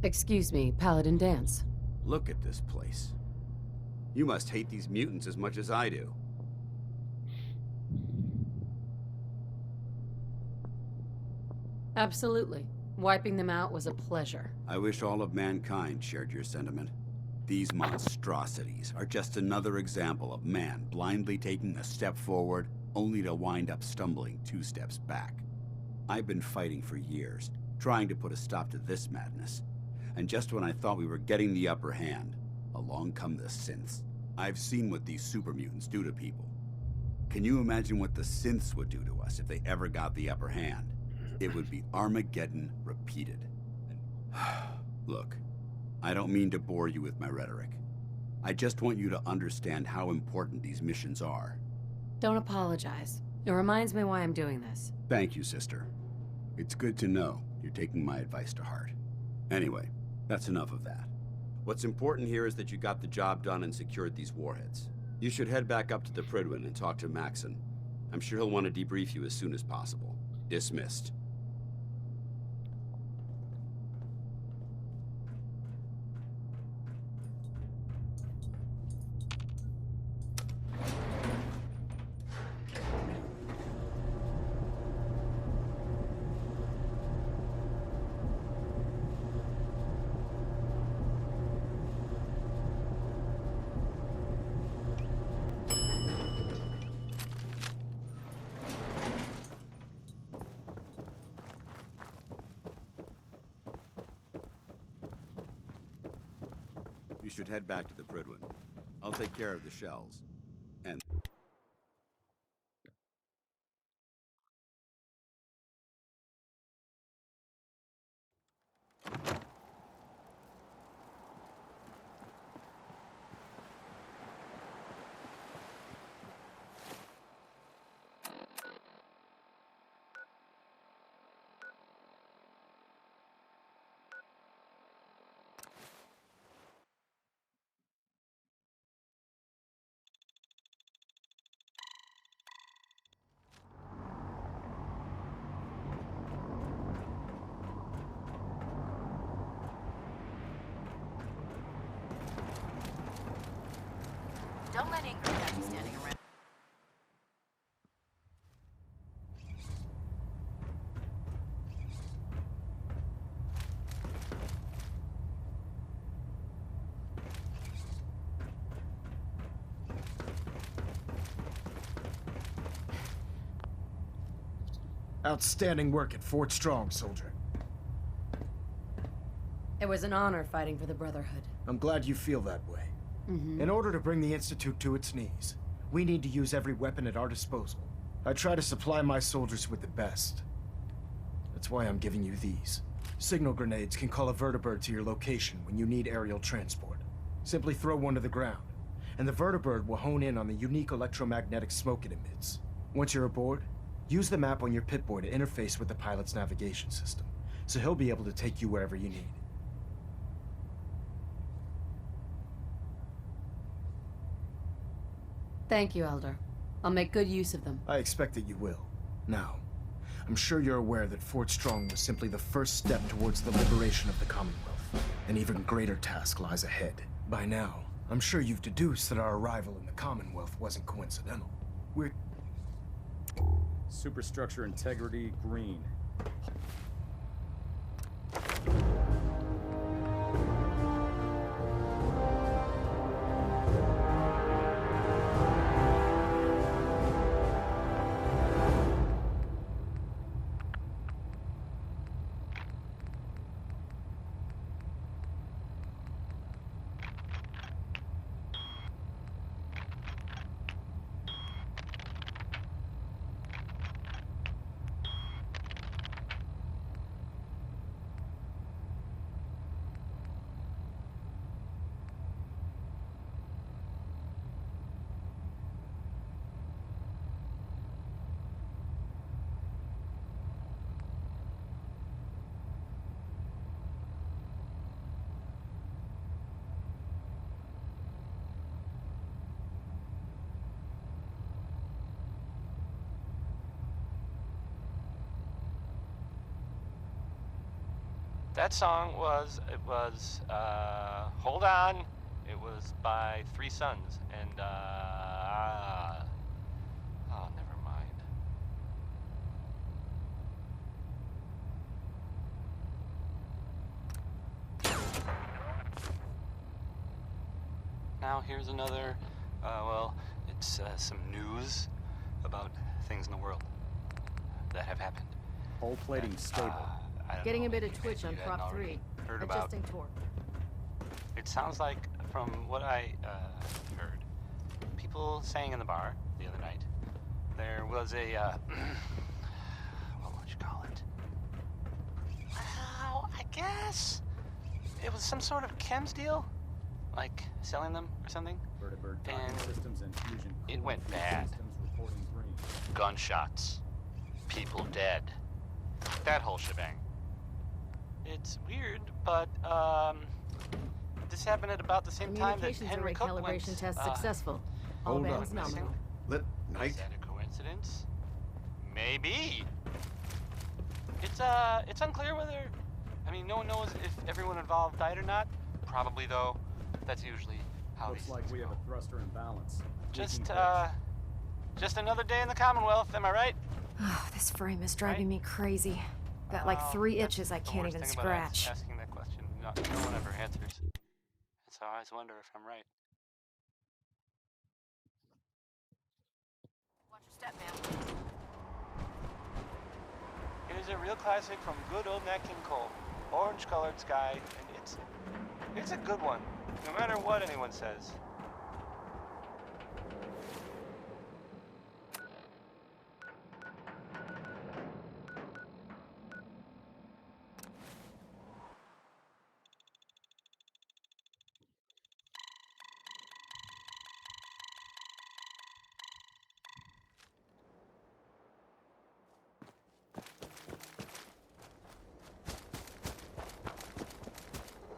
Excuse me, Paladin Dance. Look at this place. You must hate these mutants as much as I do. Absolutely. Wiping them out was a pleasure. I wish all of mankind shared your sentiment. These monstrosities are just another example of man blindly taking a step forward, only to wind up stumbling 2 steps back. I've been fighting for years, trying to put a stop to this madness. And just when I thought we were getting the upper hand, along come the synths. I've seen what these super mutants do to people. Can you imagine what the synths would do to us if they ever got the upper hand? It would be Armageddon repeated. Look, I don't mean to bore you with my rhetoric. I just want you to understand how important these missions are. Don't apologize. It reminds me why I'm doing this. Thank you, sister. It's good to know you're taking my advice to heart. Anyway, that's enough of that. What's important here is that you got the job done and secured these warheads. You should head back up to the Prydwen and talk to Maxon. I'm sure he'll want to debrief you as soon as possible. Dismissed. You should head back to the Prydwen. I'll take care of the shells. And... Don't let anger have you standing around. Outstanding work at Fort Strong, soldier. It was an honor fighting for the Brotherhood. I'm glad you feel that way. In order to bring the Institute to its knees, we need to use every weapon at our disposal. I try to supply my soldiers with the best. That's why I'm giving you these. Signal grenades can call a vertibird to your location when you need aerial transport. Simply throw one to the ground, and the vertibird will hone in on the unique electromagnetic smoke it emits. Once you're aboard, use the map on your Pip-Boy to interface with the pilot's navigation system, so he'll be able to take you wherever you need. Thank you, Elder. I'll make good use of them. I expect that you will. Now, I'm sure you're aware that Fort Strong was simply the first step towards the liberation of the Commonwealth. An even greater task lies ahead. By now, I'm sure you've deduced that our arrival in the Commonwealth wasn't coincidental. We're... Superstructure integrity green. That song was, Hold On. It was by Three Sons, and, oh, never mind. Now here's another, well, it's some news about things in the world that have happened. Hull plating stable. I don't Getting know, a bit of maybe twitch you on hadn't prop already 3. heard about. Adjusting torque. It sounds like, from what I heard, people saying in the bar the other night, there was a, what would you call it? Well, I guess it was some sort of chems deal, like selling them or something. Vertibird docking And systems and fusion it cooling went fuel bad. systems reporting green. Gunshots, people dead, that whole shebang. It's weird, but this happened at about the same time that Communications Henry array Cook calibration went, test successful. All hold bands on. nominal. Knight? Is that a coincidence? Maybe. It's unclear whether, I mean, no one knows if everyone involved died or not. Probably, though. That's usually how Looks these like things we have go. a thruster in balance. Just, Leaking pitch. just another day in the Commonwealth, am I right? Oh, this frame is driving Right? me crazy. Got like 3 That's itches I the can't worst even thing about scratch. asking that question. No one ever answers. So I always wonder if I'm right. Watch your step, man. It is a real classic from good old Nat King Cole. Orange-colored sky, and it's a good one, no matter what anyone says.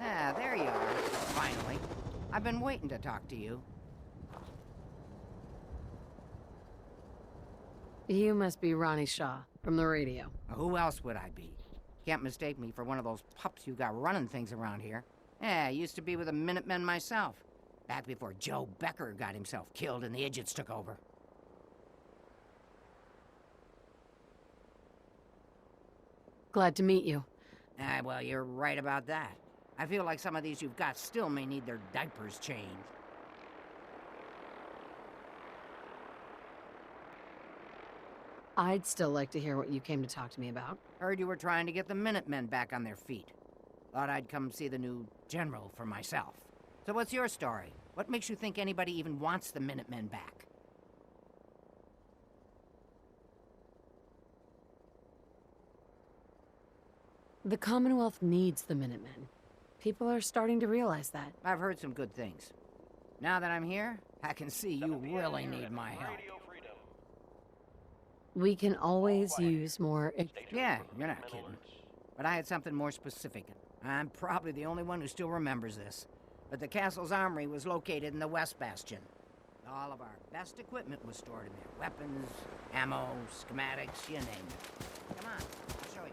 Ah, there you are. Finally. I've been waiting to talk to you. You must be Ronnie Shaw from the radio. Who else would I be? Can't mistake me for one of those pups you got running things around here. Yeah, I used to be with the Minutemen myself. Back before Joe Becker got himself killed and the idiots took over. Glad to meet you. Ah, well, you're right about that. I feel like some of these you've got still may need their diapers changed. I'd still like to hear what you came to talk to me about. Heard you were trying to get the Minutemen back on their feet. Thought I'd come see the new general for myself. So what's your story? What makes you think anybody even wants the Minutemen back? The Commonwealth needs the Minutemen. People are starting to realize that. I've heard some good things. Now that I'm here, I can see you really need my help. We can always use more... Yeah, you're not kidding. But I had something more specific. I'm probably the only one who still remembers this. But the castle's armory was located in the West Bastion. All of our best equipment was stored in there. Weapons, ammo, schematics, you name it. Come on, I'll show you.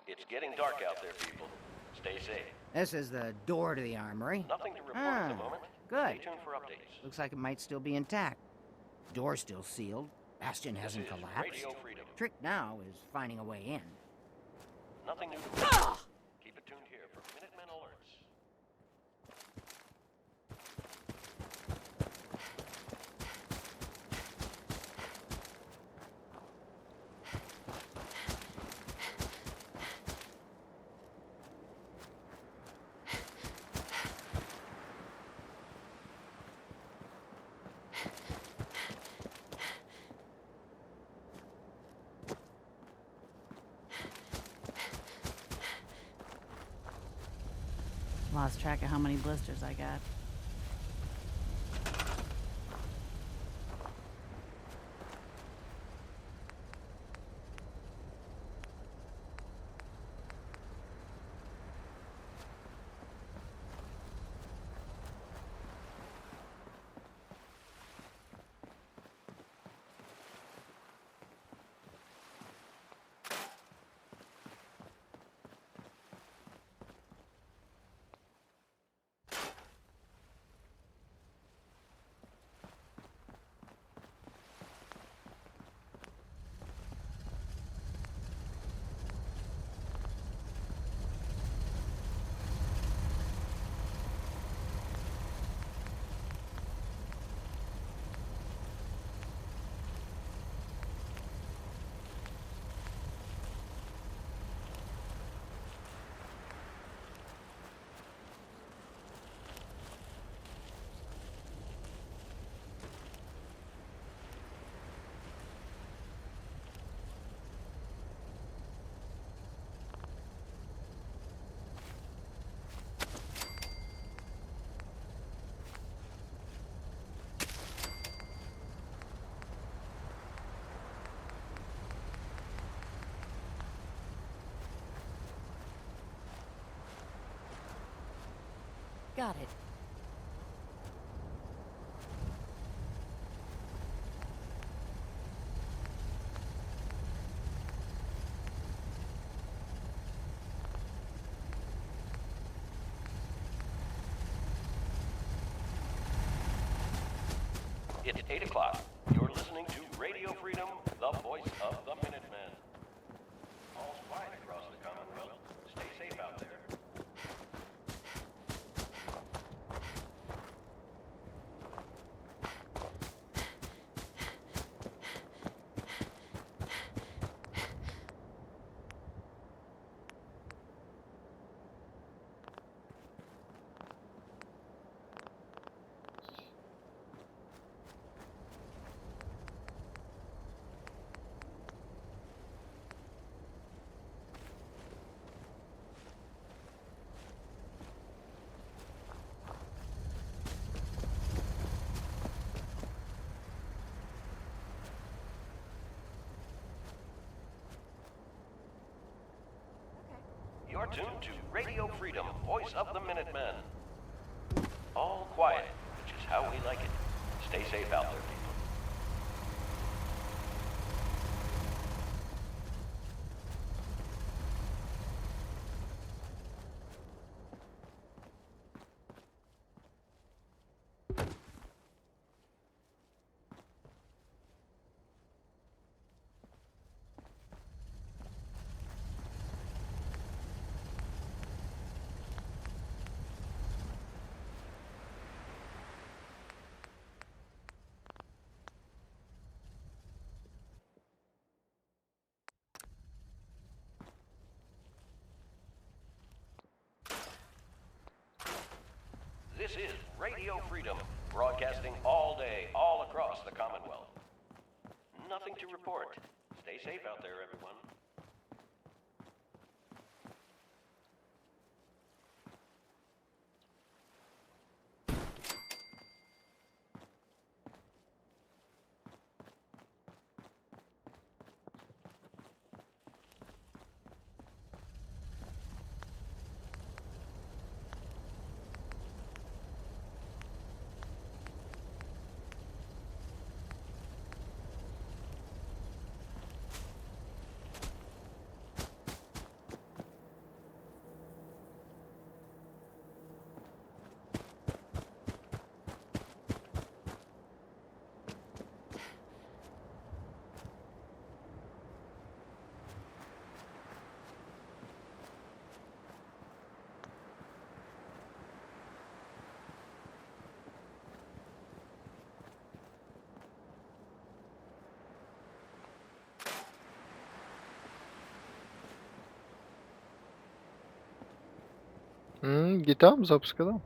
It's getting dark out there, people. Stay safe. This is the door to the armory. Nothing to report at the moment. Good. Stay tuned for updates. Looks like it might still be intact. Door's still sealed. Bastion hasn't This is collapsed. Radio Freedom. Trick now is finding a way in. Nothing new to report. Keep it tuned here for Minutemen alerts. Lost track of how many blisters I got. Got it. It's 8 o'clock. You're listening to Radio Freedom, the voice of the Minutemen. All's quiet across the Commonwealth. Stay safe out there. You're tuned to Radio Freedom, voice of the Minutemen. All quiet, which is how we like it. Stay safe out there, people. This is Radio Freedom, broadcasting all day, all across the Commonwealth. Nothing to report. Stay safe out there, everyone. Гита запускала.